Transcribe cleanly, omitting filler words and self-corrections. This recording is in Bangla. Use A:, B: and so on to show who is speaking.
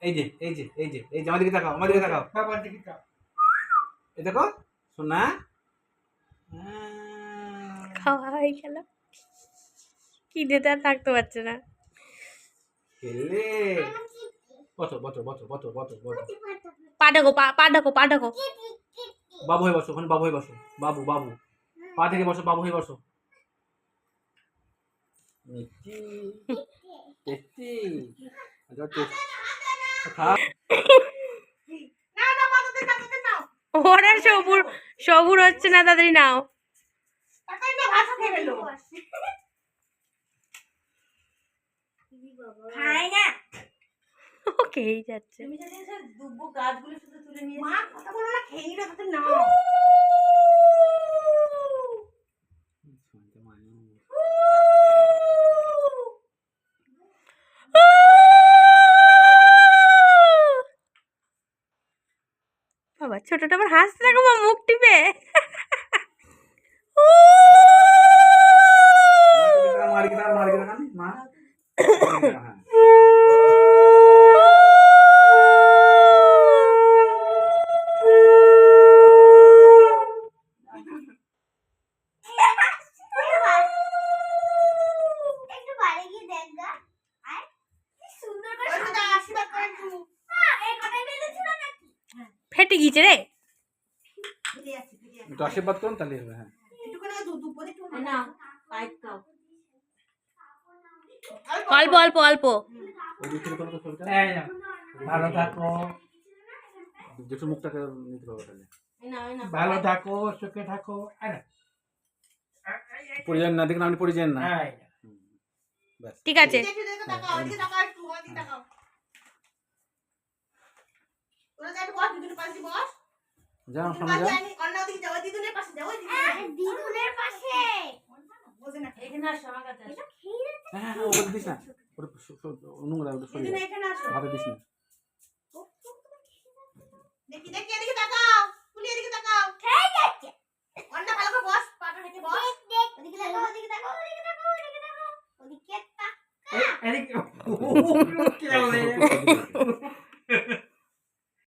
A: এই যে আমার দিকে তাকাও, আমার দিকে তাকাও,
B: বাবার দিকে তাকাও।
A: এই দেখো সোনা।
C: খাওয়া হয়ে গেল, খিদেতে আর থাকতে পারছে না।
A: খেলে বসো বসো বসো বসো বসো বসো।
C: পা ডাকো, পা ডাকো, পা ডাকো।
A: বাবু হয়ে বসো, ওখানে বাবু হয়ে বসো। বাবু বাবু পা থেকে বসো, বাবু হয়ে বসো। মিষ্টি টেস্টি খাও।
C: ওর আর সবুর হচ্ছে না, তাড়াতাড়ি নাও। ও খেয়েই যাচ্ছে। বাবা ছোটটা আবার হাসতে থাকো, মা মুখ টিপে। ফেটে গিয়েছে রে।
A: একটু আশীর্বাদ করুন তাহলে হবে। হ্যাঁ
C: অল্প অল্প অল্প।
B: ভালো থাকো,
A: যেটু মুখটাকে নিতে পারবো তাহলে।
B: ভালো থাকো, সুখে থাকো।
A: পড়ে যান না, দেখুন আপনি পড়ে যান না। ব্যাস
C: ঠিক আছে।
A: যাও সামনে যাও। হ্যাঁ হ্যাঁ ওটা দিস না, ওটা নোংরা, ওটা সরিয়ে হাতে দিস না।
B: এদিকে